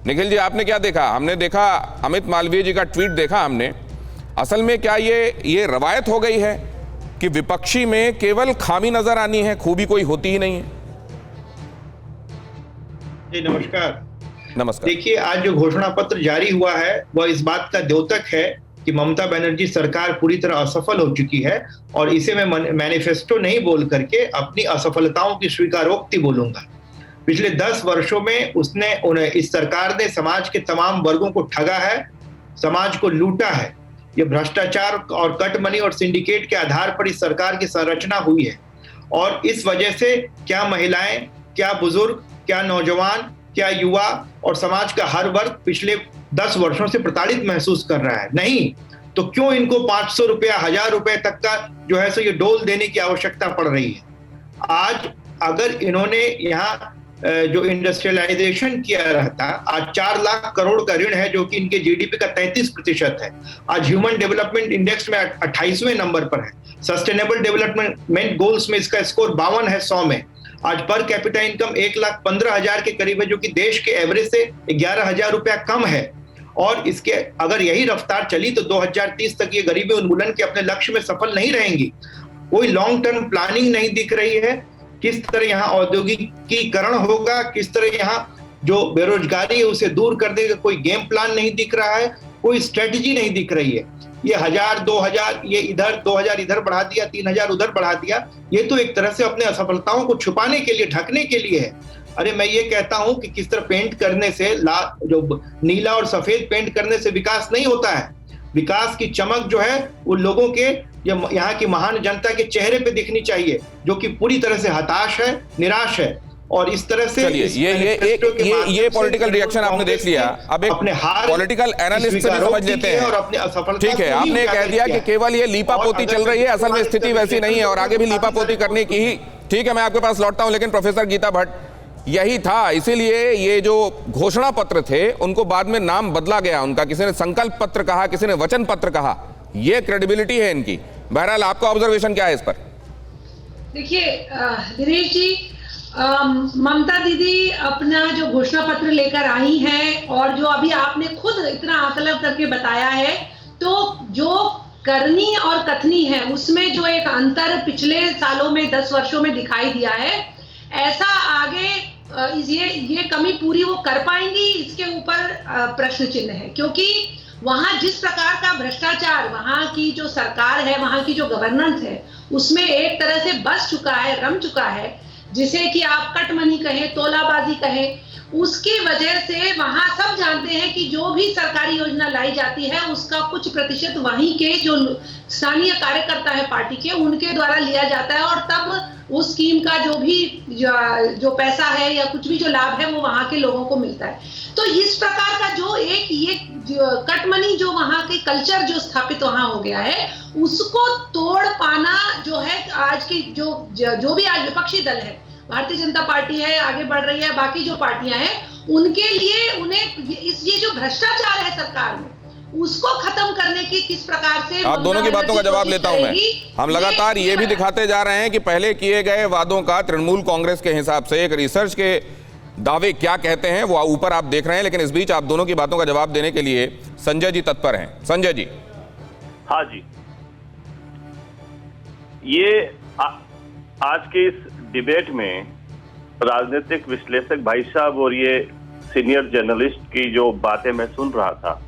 निखिल जी, आपने क्या देखा? हमने देखा अमित मालवीय जी का ट्वीट देखा हमने। असल में क्या ये रवायत हो गई है कि विपक्षी में केवल खामी नजर आनी है, खूबी कोई होती ही नहीं है? जी नमस्कार। नमस्कार। देखिए, आज जो घोषणा पत्र जारी हुआ है वह इस बात का द्योतक है कि ममता बनर्जी सरकार पूरी तरह असफल हो चुकी है, और इसे मैं मैनिफेस्टो नहीं बोल करके अपनी असफलताओं की स्वीकारोक्ति बोलूंगा। पिछले 10 वर्षों में इस सरकार ने समाज के तमाम वर्गों को ठगा है, समाज को लूटा है। ये भ्रष्टाचार और कट मनी और सिंडिकेट के आधार पर इस सरकार की संरचना हुई है, और इस वजह से क्या महिलाएं, क्या बुजुर्ग, क्या नौजवान, क्या युवा और समाज का हर वर्ग पिछले 10 वर्षों से प्रताड़ित महसूस कर रहा है। नहीं तो क्यों इनको 500 रुपया, 1000 रुपए तक का जो है सो ये डोल देने की आवश्यकता पड़ रही है? आज अगर इन्होंने यहाँ जो इंडस्ट्रियलाइजेशन किया रहता, आज 4 लाख करोड़ का ऋण है जो कि इनके जीडीपी का 33% है। आज ह्यूमन डेवलपमेंट इंडेक्स में 28वें नंबर पर है। सस्टेनेबल डेवलपमेंट गोल्स में इसका स्कोर 52 है 100 में। आज पर कैपिटा इनकम 1,15,000 के करीब है, जो कि देश के एवरेज से 11,000 रुपया कम है। और इसके अगर यही रफ्तार चली तो 2030 तक ये गरीबी उन्मूलन के अपने लक्ष्य में सफल नहीं रहेंगी। कोई लॉन्ग टर्म प्लानिंग नहीं दिख रही है। किस तरह यहाँ औद्योगिकीकरण होगा, किस तरह यहाँ जो बेरोजगारी है उसे दूर करने का कोई गेम प्लान नहीं दिख रहा है, कोई स्ट्रेटजी नहीं दिख रही है। ये 1000, 2000 ये इधर, 2000 इधर बढ़ा दिया, 3000 उधर बढ़ा दिया। ये तो एक तरह से अपने असफलताओं को छुपाने के लिए, ढकने के लिए है। अरे मैं ये कहता हूं कि किस तरह पेंट करने से, जो नीला और सफेद पेंट करने से विकास नहीं होता है। विकास की चमक जो है वो लोगों के, यहाँ की महान जनता के चेहरे पे दिखनी चाहिए, जो कि पूरी तरह से हताश है, निराश है। और इस तरह से ये पॉलिटिकल रिएक्शन आपने देख लिया। अब एक अपने हार पॉलिटिकल एनालिस्ट से भी समझ लेते हैं। और अपने असफलता, ठीक है, आपने कह दिया कि केवल ये लीपापोती चल रही है, असल में स्थिति वैसी नहीं है और आगे भी लीपापोती करने की ही। ठीक है, मैं आपके पास लौटता हूं, लेकिन प्रोफेसर गीता भट्ट, यही था, इसीलिए ये जो घोषणा पत्र थे उनको बाद में नाम बदला गया उनका। किसी ने संकल्प पत्र कहा, किसी ने वचन पत्र कहा। ये क्रेडिबिलिटी है इनकी। बहरहाल, आपका ऑब्जर्वेशन क्या है इस पर? देखिए दिनेश जी, ममता दीदी अपना जो घोषणा पत्र लेकर आई हैं, और जो अभी आपने खुद इतना आकलन करके बताया है, तो जो करनी और कथनी है उसमें जो एक अंतर पिछले सालों में, 10 वर्षों में दिखाई दिया है, ऐसा आगे ये कमी पूरी वो कर पाएंगी, इसके ऊपर प्रश्न चिन्ह है। क्योंकि वहां जिस प्रकार का भ्रष्टाचार, वहां की जो सरकार है, वहां की जो गवर्नेंस है, उसमें एक तरह से बस चुका है, रम चुका है, जिसे कि आप कट मनी कहें, तोलाबाजी कहें। उसकी वजह से वहां सब जानते हैं कि जो भी सरकारी योजना लाई जाती है उसका कुछ प्रतिशत वहीं के जो स्थानीय कार्यकर्ता है पार्टी के, उनके द्वारा लिया जाता है, और तब उस स्कीम का जो भी जो पैसा है या कुछ भी जो लाभ है वो वहां के लोगों को मिलता है। तो इस प्रकार का जो एक ये कट मनी जो वहां के कल्चर जो स्थापित वहां हो गया है, उसको तोड़ पाना जो है आज की जो भी आज विपक्षी दल है, भारतीय जनता पार्टी है, आगे बढ़ रही है, बाकी जो पार्टियां हैं, उनके लिए उन्हें ये जो भ्रष्टाचार है सरकार में, उसको खत्म करने की किस प्रकार से। आप दोनों की बातों का जवाब लेता हूं मैं। हम लगातार ये भी दिखाते जा रहे हैं कि पहले किए गए वादों का तृणमूल कांग्रेस के हिसाब से एक रिसर्च के दावे क्या कहते हैं वो ऊपर आप देख रहे हैं, लेकिन इस बीच आप दोनों की बातों का जवाब देने के लिए संजय जी तत्पर हैं। संजय जी। हाँ जी, ये आज के इस डिबेट में राजनीतिक विश्लेषक भाई साहब और ये सीनियर जर्नलिस्ट की जो बातें मैं सुन रहा था।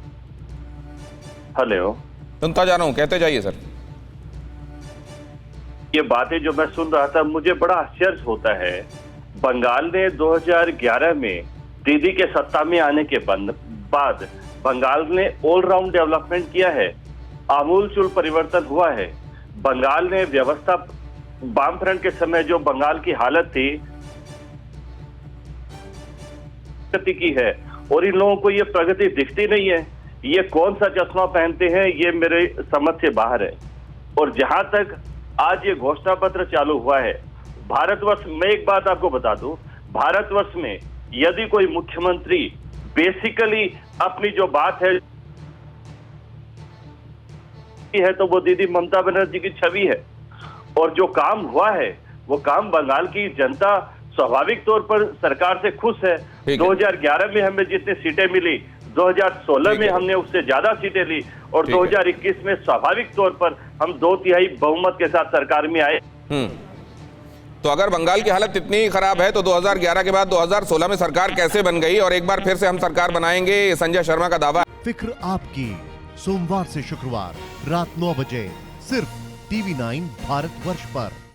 हेलो, सुनता जा रहा हूं, कहते जाइए सर। ये बातें जो मैं सुन रहा था, मुझे बड़ा आश्चर्य होता है। बंगाल ने 2011 में दीदी के सत्ता में आने के बाद बंगाल ने ऑलराउंड डेवलपमेंट किया है, आमूलचूल परिवर्तन हुआ है। बंगाल ने व्यवस्था, वामफ्रंट के समय जो बंगाल की हालत थी की है, और इन लोगों को ये प्रगति दिखती नहीं है। ये कौन सा चश्मा पहनते हैं, ये मेरे समझ से बाहर है। और जहां तक आज ये घोषणा पत्र चालू हुआ है, भारतवर्ष में एक बात आपको बता दूं, भारतवर्ष में यदि कोई मुख्यमंत्री बेसिकली अपनी जो बात है तो वो दीदी ममता बनर्जी की छवि है। और जो काम हुआ है वो काम बंगाल की जनता स्वाभाविक तौर पर सरकार से खुश है। ठीक है। 2011 में हमें जितनी सीटें मिली, 2016 ठीक में है। हमने उससे ज्यादा सीटें ली और ठीक है। 2021 में स्वाभाविक तौर पर हम 2/3 बहुमत के साथ सरकार में आए। तो अगर बंगाल की हालत इतनी ही खराब है तो 2011 के बाद 2016 में सरकार कैसे बन गई और एक बार फिर से हम सरकार बनाएंगे, संजय शर्मा का दावा। फिक्र आपकी, सोमवार से शुक्रवार रात 9 बजे सिर्फ TV9 भारतवर्ष पर।